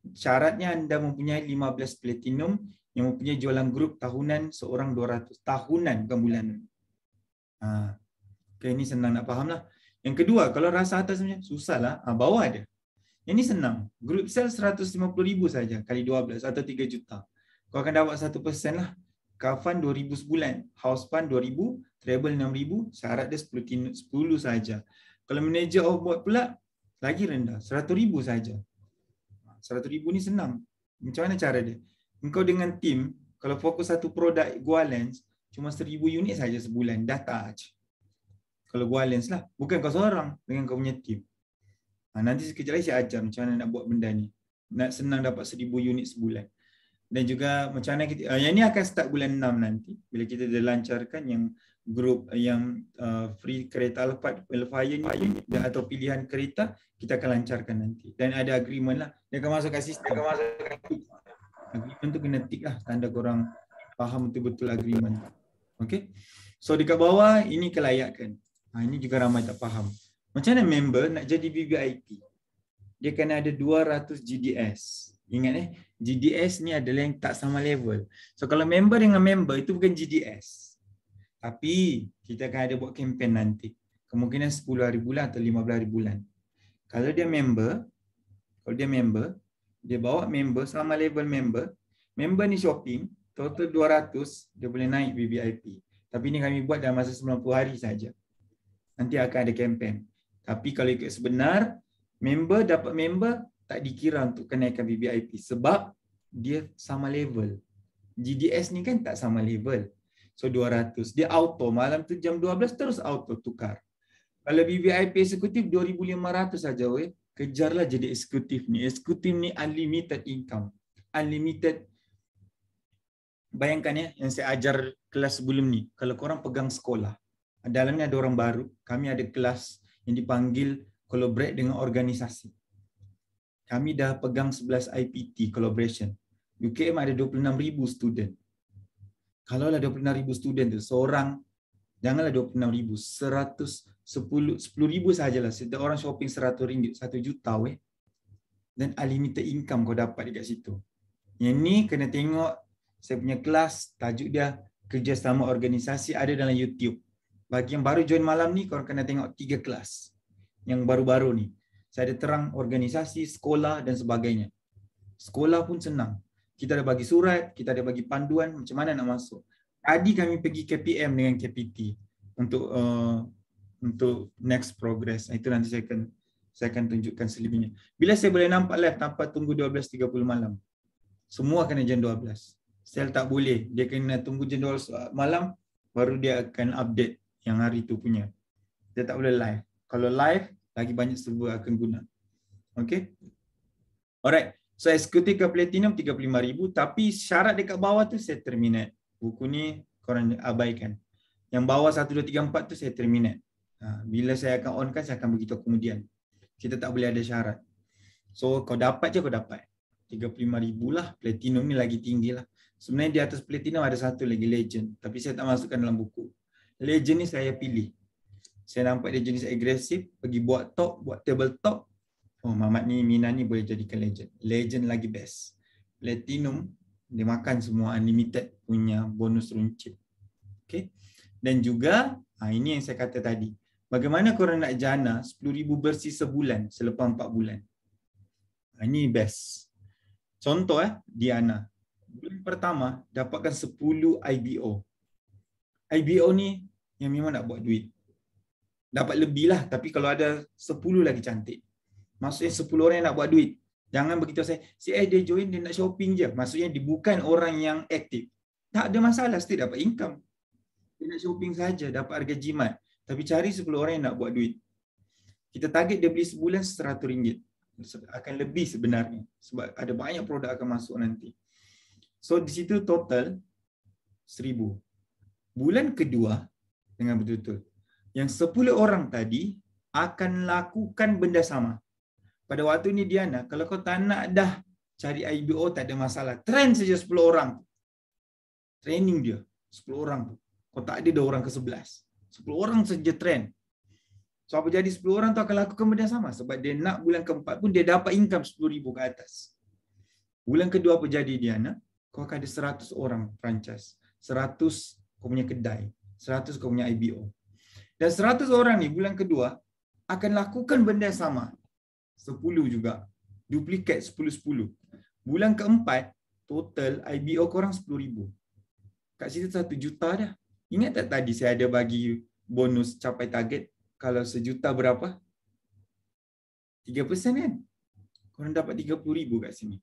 Speaker 1: Syaratnya anda mempunyai 15 platinum yang mempunyai jualan grup tahunan seorang 200. Tahunan bukan bulanan. Okay, ini senang nak faham lah. Yang kedua, kalau rasa atas macam susah lah, bawah ada. Yang ni senang. Group sale 150,000 saja kali 12 atau 3 juta. Kau akan dapat 1% lah. Car fund 2,000 sebulan. House fund 2,000. Travel 6,000. Syarat dia 10 saja. Kalau manager off-board pula, lagi rendah. 100,000 saja. 100,000 ni senang. Macam mana cara dia? Engkau dengan tim, kalau fokus satu produk Gua Lens, cuma 1,000 unit saja sebulan. Dah touch. Kalau Gua Lens lah. Bukan kau seorang dengan kau punya tim. Nanti sekejap lagi saya ajar macam mana nak buat benda ni. Nak senang dapat 1,000 unit sebulan. Dan juga macam mana kita, yang ni akan start bulan 6 nanti. Bila kita dah lancarkan yang grup yang free kereta Alphard Velfire ni atau pilihan kereta, kita akan lancarkan nanti. Dan ada agreement lah. Dia akan masuk kat sistem. Agreement tu kena tick lah. Tanda korang faham betul-betul agreement. Okay. So dekat bawah ini kelayakan. Ini juga ramai tak faham. Macam mana member nak jadi VVIP? Dia kena ada 200 GDS. Ingat GDS ni adalah yang tak sama level. So kalau member dengan member itu bukan GDS. Tapi kita akan ada buat kempen nanti. Kemungkinan 10 hari bulan atau 15 hari bulan. Kalau dia member, dia bawa member sama level member. Member ni shopping, total 200, dia boleh naik VVIP. Tapi ni kami buat dalam masa 90 hari saja. Nanti akan ada kempen. Tapi kalau ikut sebenar, member dapat member tak dikira untuk kenaikan VVIP sebab dia sama level. GDS ni kan tak sama level. So 200. Dia auto. Malam tu jam 12 terus auto tukar. Kalau VVIP eksekutif 2,500 saja. Kejarlah jadi eksekutif ni. Eksekutif ni unlimited income. Unlimited. Bayangkan yang saya ajar kelas sebelum ni. Kalau korang pegang sekolah. Dalamnya ada orang baru. Kami ada kelas yang dipanggil collaborate dengan organisasi. Kami dah pegang 11 IPT collaboration. UKM ada 26,000 student. Kalau lah 26,000 student tu, seorang, janganlah 26,000, 10,000 sajalah. Setiap orang shopping RM100, 1 juta dan unlimited income kau dapat dekat situ. Yang ni kena tengok saya punya kelas, tajuk dia kerjasama organisasi, ada dalam YouTube. Bagi yang baru join malam ni, korang kena tengok 3 kelas. Yang baru-baru ni. Saya ada terang organisasi, sekolah dan sebagainya. Sekolah pun senang. Kita ada bagi surat, kita ada bagi panduan macam mana nak masuk. Tadi kami pergi KPM dengan KPT untuk next progress. Itu nanti saya akan tunjukkan selebihnya. Bila saya boleh nampak live tanpa tunggu 12.30 malam. Semua kena jam 12. Sel tak boleh. Dia kena tunggu jam 12 malam baru dia akan update yang hari tu punya. Dia tak boleh live. Kalau live, lagi banyak server akan guna. Okay. Alright. So eksekutif ke platinum 35,000. Tapi syarat dekat bawah tu saya terminate. Buku ni korang abaikan. Yang bawah 1, 2, 3, 4 tu saya terminate. Bila saya akan onkan, saya akan beritahu kemudian. Kita tak boleh ada syarat. So kau dapat je kau dapat. 35,000 lah. Platinum ni lagi tinggi lah. Sebenarnya di atas platinum ada satu lagi legend. Tapi saya tak masukkan dalam buku. Legend ni saya pilih. Saya nampak dia jenis agresif. Pergi buat top, buat tabletop. Oh, Mamat ni, Mina ni boleh jadikan legend. Legend lagi best. Platinum, dia makan semua unlimited punya bonus runcit. Okay. Dan juga, ini yang saya kata tadi. Bagaimana korang nak jana 10,000 bersih sebulan selepas 4 bulan. Ini best. Contoh Diana. Bulan pertama, dapatkan 10 IBO. IBO ni yang memang nak buat duit. Dapat lebih lah, tapi kalau ada 10 lagi cantik. Maksudnya 10 orang yang nak buat duit. Jangan beritahu saya, si dia join, dia nak shopping je. Maksudnya dia bukan orang yang aktif. Tak ada masalah, still dapat income. Dia nak shopping saja, dapat harga jimat. Tapi cari 10 orang yang nak buat duit. Kita target dia beli sebulan RM100. Akan lebih sebenarnya sebab ada banyak produk akan masuk nanti. So di situ total 1,000. Bulan kedua dengan betul-betul yang 10 orang tadi akan lakukan benda sama. Pada waktu ni Diana, kalau kau tak nak dah cari IBO tak ada masalah. Train saja 10 orang. Training dia 10 orang tu. Kau tak ada dah orang ke-11. 10 orang saja train. So apa jadi 10 orang tu akan lakukan benda sama sebab dia nak bulan keempat pun dia dapat income 10,000 ke atas. Bulan kedua apa jadi Diana? Kau akan ada 100 orang franchise. 100 kau punya kedai. 100 kau punya IBO. Dan 100 orang ni bulan kedua akan lakukan benda sama. 10 juga. Duplikat 10-10. Bulan keempat, total IBO korang 10,000. Kat situ 1 juta dah. Ingat tak tadi saya ada bagi bonus capai target? Kalau sejuta berapa? 3% kan? Korang dapat 30,000 kat sini.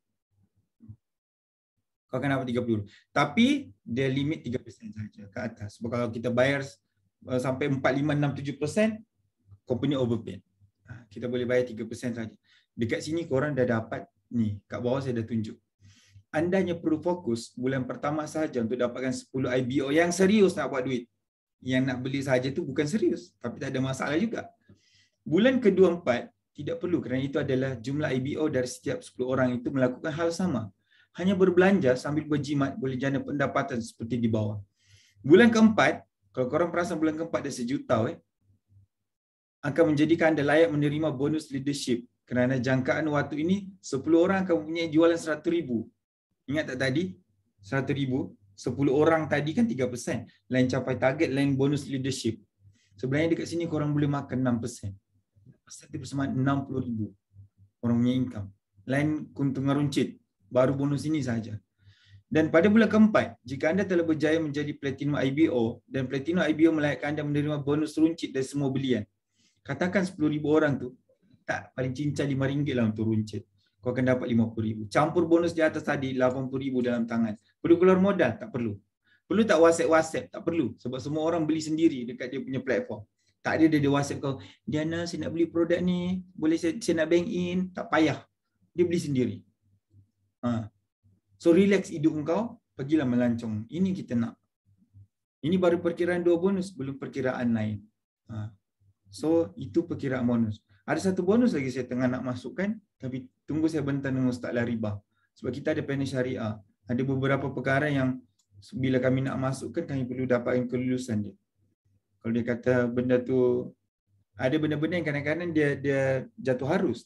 Speaker 1: Kau akan dapat 30. Tapi dia limit 3% saja ke atas. Sebab kalau kita bayar sampai 4, 5, 6, 7%, kau punya overpaid. Kita boleh bayar 3% saja. Dekat sini korang dah dapat ni. Kat bawah saya dah tunjuk. Anda hanya perlu fokus bulan pertama saja untuk dapatkan 10 IBO yang serius nak buat duit. Yang nak beli saja tu bukan serius. Tapi tak ada masalah juga. Bulan kedua, 4 tidak perlu kerana itu adalah jumlah IBO dari setiap 10 orang itu melakukan hal sama. Hanya berbelanja sambil berjimat boleh jana pendapatan seperti di bawah. Bulan keempat, kalau korang perasan bulan keempat dah sejuta, akan menjadikan anda layak menerima bonus leadership. Kerana jangkaan waktu ini, 10 orang akan mempunyai jualan 100,000. Ingat tak tadi? 100,000. 10 orang tadi kan 3%. Lain capai target, lain bonus leadership. Sebenarnya dekat sini korang boleh makan 6%. Itu bersama 60,000 orang punya income. Lain keuntungan runcit. Baru bonus ini saja. Dan pada bulan keempat, jika anda telah berjaya menjadi Platinum IBO dan Platinum IBO melayakkan anda menerima bonus runcit dari semua belian. Katakan 10,000 orang tu, tak paling cincang RM5 lah untuk runcit. Kau akan dapat 50,000. Campur bonus di atas tadi 80,000 dalam tangan. Perlu keluar modal? Tak perlu. Perlu tak WhatsApp? Tak perlu. Sebab semua orang beli sendiri dekat dia punya platform. Tak ada dia WhatsApp kau, Diana saya nak beli produk ni, boleh saya nak bank in? Tak payah. Dia beli sendiri. So relax hidup kau, pergilah melancong. Ini kita nak. Ini baru perkiraan 2 bonus, belum perkiraan lain. So itu perkiraan bonus. Ada satu bonus lagi saya tengah nak masukkan, tapi tunggu saya bentang dengan Ustaz Laribah. Sebab kita ada panel syariah. Ada beberapa perkara yang bila kami nak masukkan, kami perlu dapatkan kelulusan dia. Kalau dia kata benda tu, ada benda-benda yang kadang-kadang dia jatuh harus.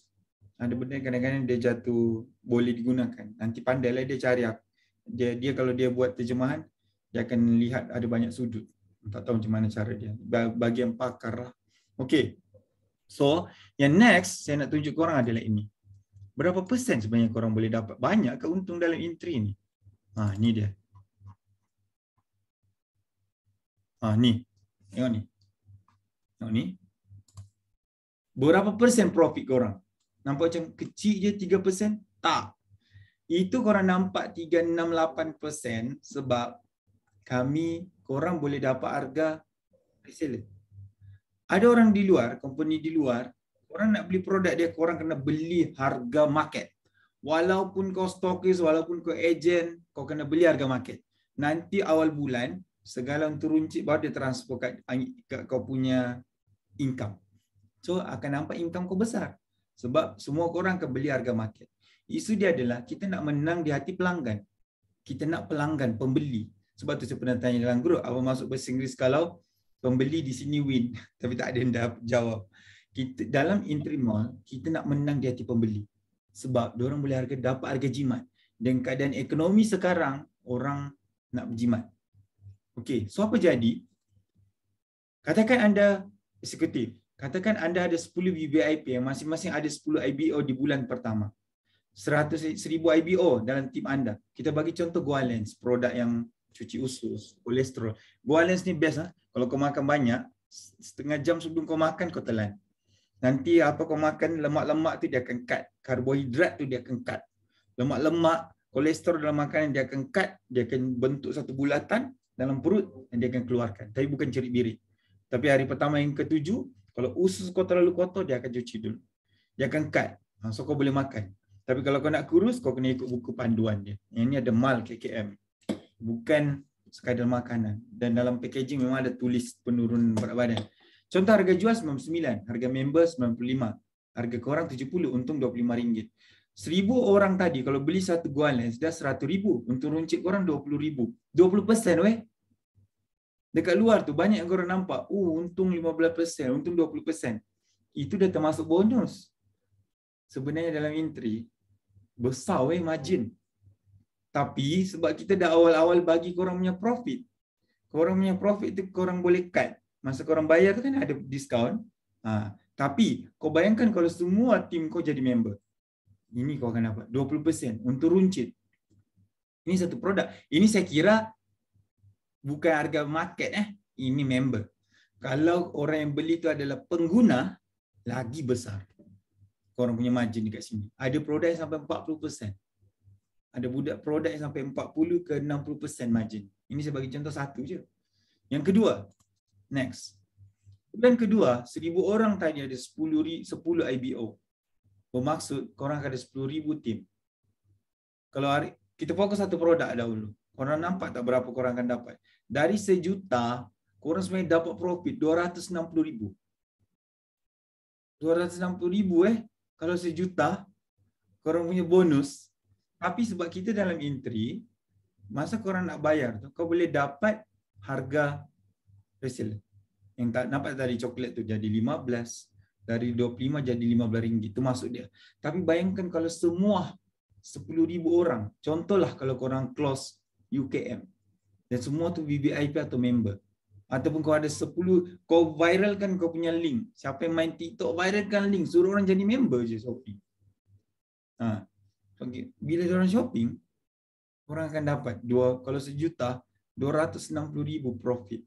Speaker 1: Ada benda yang kadang-kadang dia jatuh boleh digunakan. Nanti pandailah dia cari. Dia kalau dia buat terjemahan, dia akan lihat ada banyak sudut. Tak tahu macam mana cara dia. Bagian pakar lah. Okay. So, yang next saya nak tunjuk korang adalah ini. Berapa persen sebenarnya korang boleh dapat? Banyak ke untung dalam entry ni? Ni dia. Ni. Tengok ni. Tengok ni. Berapa persen profit korang? Nampak macam kecil je 3%? Tak. Itu korang nampak 368% sebab korang boleh dapat harga reseller. Ada orang di luar, company di luar, korang nak beli produk dia, korang kena beli harga market. Walaupun kau stokis, walaupun kau agent, kau kena beli harga market. Nanti awal bulan, segala untuk runcit baru dia transfer kat kau punya income. So akan nampak income kau besar. Sebab semua korang akan beli harga market. Isu dia adalah kita nak menang di hati pelanggan. Kita nak pelanggan, pembeli. Sebab tu saya pernah tanya dalam grup, apa maksud bahasa Inggeris kalau pembeli di sini win. Tapi tak ada yang jawab. Kita, dalam entry mall, kita nak menang di hati pembeli. Sebab diorang boleh dapat harga jimat. Dan keadaan ekonomi sekarang, orang nak berjimat. Okey, so apa jadi? Katakan anda eksekutif. Katakan anda ada 10 VVIP yang masing-masing ada 10 IBO di bulan pertama. 100,000 IBO dalam tim anda. Kita bagi contoh Goalens, produk yang cuci usus, kolesterol. Goalens ni best. Kalau kau makan banyak, setengah jam sebelum kau makan, kau telan. Nanti apa kau makan, lemak-lemak tu dia akan cut. Karbohidrat tu dia akan cut. Lemak-lemak, kolesterol dalam makanan dia akan cut. Dia akan bentuk satu bulatan dalam perut dan dia akan keluarkan. Tapi bukan cerit-birit. Tapi hari pertama yang ke-7, kalau usus kau terlalu kotor, dia akan cuci dulu. Dia akan cut. So kau boleh makan. Tapi kalau kau nak kurus, kau kena ikut buku panduan dia. Yang ni ada MAL KKM. Bukan sekadar makanan. Dan dalam packaging memang ada tulis penurunan berat badan. Contoh harga jual RM99, harga member RM95, harga korang RM70, untung RM25. 1,000 orang tadi kalau beli satu gualan sudah RM100,000, untung runcit korang RM20,000. 20% weh. Dekat luar tu banyak yang korang nampak, untung 15%, untung 20%. Itu dah termasuk bonus. Sebenarnya dalam entry besar weh margin. Tapi sebab kita dah awal-awal bagi korang punya profit. Korang punya profit tu korang boleh cut. Masa korang bayar tu kan ada diskaun. Tapi kau bayangkan kalau semua tim kau jadi member. Ini kau akan dapat 20% untuk runcit. Ini satu produk. Ini saya kira bukan harga market Ini member. Kalau orang yang beli tu adalah pengguna, lagi besar korang punya margin dekat sini. Ada produk yang sampai 40%. Ada budak produk yang sampai 40 ke 60% margin. Ini saya bagi contoh satu je. Yang kedua, next. Bulan kedua, 1,000 orang tadi ada 10 IBO. Bermaksud korang ada 10,000 tim. Kalau kita fokus satu produk dahulu. Korang nampak tak berapa korang akan dapat? Dari 1,000,000, korang sebenarnya dapat profit 260,000. 260,000 kalau 1,000,000 korang punya bonus. Tapi sebab kita dalam entry, masa korang nak bayar tu, kau boleh dapat harga resale. Yang tak nampak tadi coklat tu jadi 15, dari 25 jadi RM15. Itu maksud dia. Tapi bayangkan kalau semua 10,000 orang, contohlah kalau korang close UKM, dan semua tu VVIP atau member. Ataupun kau ada 10, kau viralkan kau punya link. Siapa yang main TikTok, viralkan link. Suruh orang jadi member je Shopee. Bila orang shopping, orang akan dapat kalau 1,000,000, 260,000 profit.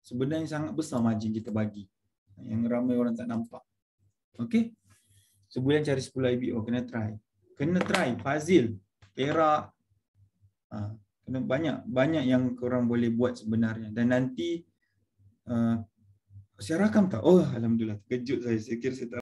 Speaker 1: Sebenarnya sangat besar margin kita bagi. Yang ramai orang tak nampak. Okey? Sebulan cari 10 IBO, kena try. Kena try. Fazil, Perak. Kena banyak yang korang boleh buat sebenarnya. Dan nanti saya rakam tak? Oh, alhamdulillah. Terkejut saya. Saya kira saya tak